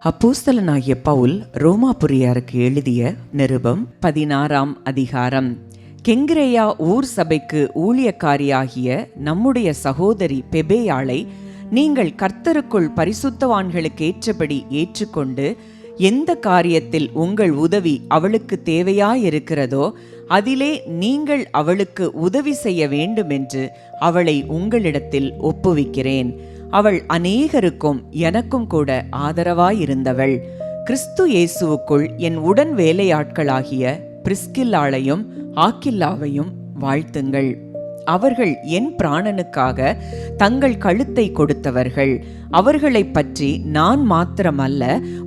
அப்போஸ்தலனாகிய பவுல் ரோமாபுரியாருக்கு எழுதிய நிருபம் 16ஆம் அதிகாரம். கெங்கிரேயா ஊர் சபைக்கு ஊழியக்காரியாகிய நம்முடைய சகோதரி பெபேயாளை நீங்கள் கர்த்தருக்குள் பரிசுத்தவான்களுக்கு ஏற்றபடி ஏற்றுக்கொண்டு எந்த காரியத்தில் உங்கள் உதவி அவளுக்கு தேவையாயிருக்கிறதோ அதிலே நீங்கள் அவளுக்கு உதவி செய்ய வேண்டுமென்று அவளை உங்களிடத்தில் ஒப்புவிக்கிறேன். அவள் அநேகருக்கும் எனக்கும் கூட ஆதரவாயிருந்தவள். கிறிஸ்து இயேசுவுக்குள் என் உடன் வேலையாட்களாகிய பிரிஸ்கில்லாளையும் ஆக்கில்லாவையும் வாழ்த்துங்கள். அவர்கள் என் பிராணனுக்காக தங்கள் கழுத்தை கொடுத்தவர்கள். அவர்களை பற்றி நான் மாத்திரமல்ல,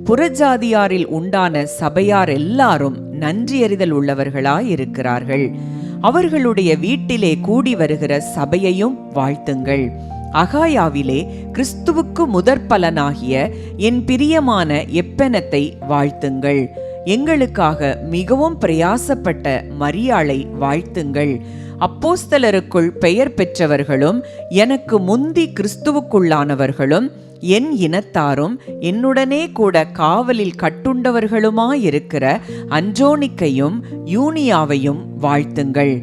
புறஜாதியாரில் உண்டான சபையார் எல்லாரும் நன்றியறிதல் உள்ளவர்களாயிருக்கிறார்கள். அவர்களுடைய வீட்டிலே கூடி வருகிற சபையையும் வாழ்த்துங்கள். அகாயாவிலே கிறிஸ்துவுக்கு முதற்பலனாகிய என் பிரியமான எப்பெனத்தை வாழ்த்துங்கள். எங்களுக்காக மிகவும் பிரயாசப்பட்ட மரியாளை வாழ்த்துங்கள். அப்போஸ்தலருக்குள் பெயர் பெற்றவர்களும் எனக்கு முந்தி கிறிஸ்துவுக்குள்ளானவர்களும் என் இனத்தாரும் என்னுடனே கூட காவலில் கட்டுண்டவர்களுமாயிருக்கிற அன்றோனிக்கையும் யூனியாவையும் வாழ்த்துங்கள்.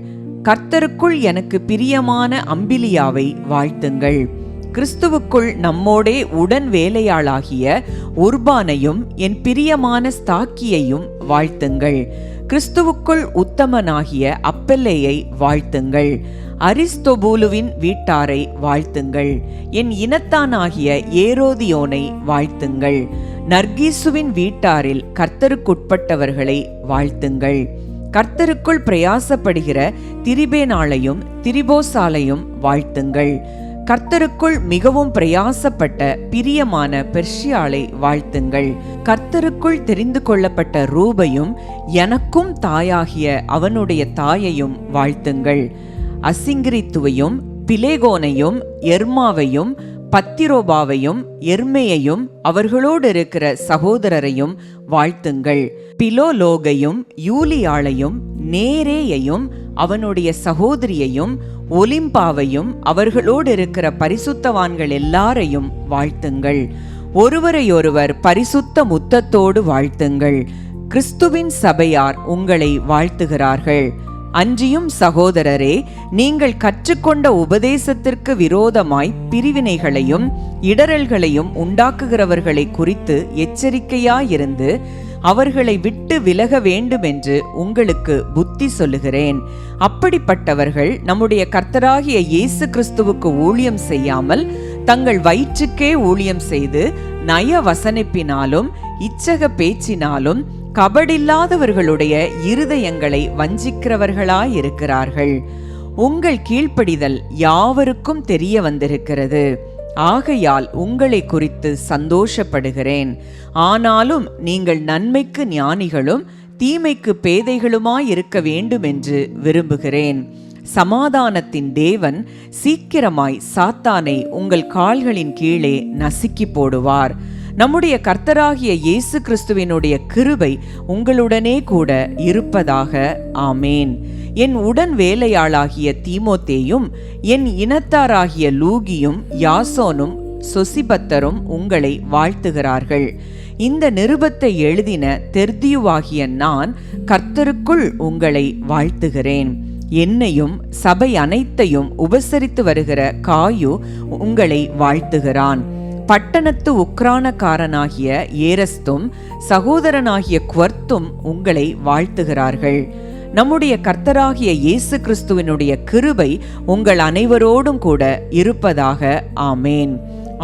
கர்த்தருக்குள் எனக்கு பிரியமான அம்பிலியாவை வாழ்த்துங்கள். கிறிஸ்துவுக்குள் நம்மோடே உடன் வேலையாளாகிய உர்பானையும் என் பிரியமான ஸ்தாக்கியையும் வாழ்த்துங்கள். கிறிஸ்துவுக்குள் உத்தமனாகிய அப்பெல்லேயை வாழ்த்துங்கள். அரிஸ்தோபூலுவின் வீட்டாரை வாழ்த்துங்கள். என் இனத்தானாகிய ஏரோதியோனை வாழ்த்துங்கள். நர்கீசுவின் வீட்டாரில் கர்த்தருக்குட்பட்டவர்களை வாழ்த்துங்கள். கர்த்தருக்குள் பிரயாசப்படுகிற திரிபேனாளையும் திரிபோசாலையும் வாழ்த்துங்கள். கர்த்தருக்குள் மிகவும் பிரயாசப்பட்ட பிரியமான பெர்ஷியாளை வாழ்த்துங்கள். கர்த்தருக்குள் தெரிந்து கொள்ளப்பட்ட ரூபையும் எனக்கும் தாயாகிய அவனுடைய தாயையும் வாழ்த்துங்கள். அசிங்கிரித்துவையும் பிலேகோனையும் எர்மாவையும் பத்திரோபாவையும் எர்மேயையும் அவர்களோடு இருக்கிற சகோதரரையும் வாழ்த்துங்கள். பிலோலோகையும் யூலியாளையும் நேரேயையும் அவனுடைய சகோதரியையும் ஒலிம்பாவையும் அவர்களோடு இருக்கிற பரிசுத்தவான்கள் எல்லாரையும் வாழ்த்துங்கள். ஒருவரையொருவர் பரிசுத்த முத்தத்தோடு வாழ்த்துங்கள். கிறிஸ்துவின் சபையார் உங்களை வாழ்த்துகிறார்கள். அன்றியும் சகோதரரே, நீங்கள் கற்றுக்கொண்ட உபதேசத்திற்கு விரோதமாய் பிரிவினைகளையும் இடரல்களையும் உண்டாக்குகிறவர்களை குறித்து எச்சரிக்கையாயிருந்து அவர்களை விட்டு விலக வேண்டுமென்று உங்களுக்கு புத்தி சொல்லுகிறேன். அப்படிப்பட்டவர்கள் நம்முடைய கர்த்தராகிய இயேசு கிறிஸ்துவுக்கு ஊழியம் செய்யாமல் தங்கள் வயிற்றுக்கே ஊழியம் செய்து நய வசனிப்பினாலும் இச்சக பேச்சினாலும் கபடில்லாதவர்களுடைய இருதயங்களை வஞ்சிக்கிறவர்களாயிருக்கிறார்கள். உங்கள் கீழ்ப்படிதல் யாவருக்கும் தெரிய வந்திருக்கிறது. ஆகையால் உங்களை குறித்து சந்தோஷப்படுகிறேன். ஆனாலும் நீங்கள் நன்மைக்கு ஞானிகளும் தீமைக்கு பேதைகளுமாயிருக்க வேண்டும் என்று விரும்புகிறேன். சமாதானத்தின் தேவன் சீக்கிரமாய் சாத்தானை உங்கள் கால்களின் கீழே நசுக்கி போடுவார். நம்முடைய கர்த்தராகிய இயேசு கிறிஸ்துவினுடைய கிருபை உங்களுடனே கூட இருப்பதாக. ஆமேன். என் உடன் வேலையாளாகிய தீமோத்தேயும் என் இனத்தாராகிய லூகியும் யாசோனும் சொசிபத்தரும் உங்களை வாழ்த்துகிறார்கள். இந்த நிருபத்தை எழுதின தெர்தியுவாகிய நான் கர்த்தருக்குள் உங்களை வாழ்த்துகிறேன். என்னையும் சபை அனைத்தையும் உபசரித்து வருகிற காயு உங்களை வாழ்த்துகிறான். பட்டணத்து உக்ரானக்காரனாகிய ஏரஸ்தும் சகோதரனாகிய குவர்த்தும் உங்களை வாழ்த்துகிறார்கள். நம்முடைய கர்த்தராகிய இயேசு கிறிஸ்துவினுடைய கிருபை உங்கள் அனைவரோடும் கூட இருப்பதாக. ஆமேன்.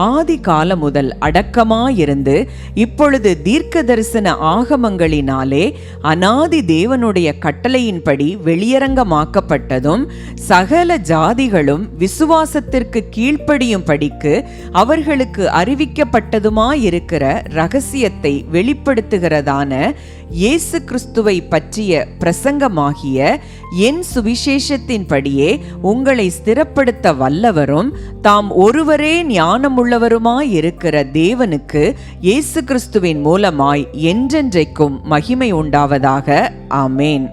ஆதி காலம் முதல் அடக்கமாயிருந்து இப்பொழுது தீர்க்க தரிசன ஆகமங்களினாலே அநாதி தேவனுடைய கட்டளையின்படி வெளியரங்கமாக்கப்பட்டதும் சகல ஜாதிகளும் விசுவாசத்திற்கு கீழ்ப்படியும் படிக்கு அவர்களுக்கு அறிவிக்கப்பட்டதுமாயிருக்கிற இரகசியத்தை வெளிப்படுத்துகிறதான இயேசு கிறிஸ்துவை பற்றிய பிரசங்கமாகிய என் சுவிசேஷத்தின்படியே உங்களை ஸ்திரப்படுத்த வல்லவரும் தாம் ஒருவரே ஞானமுள்ளவருமாயிருக்கிற தேவனுக்கு இயேசு கிறிஸ்துவின் மூலமாய் என்றென்றைக்கும் மகிமை உண்டாவதாக. ஆமேன்.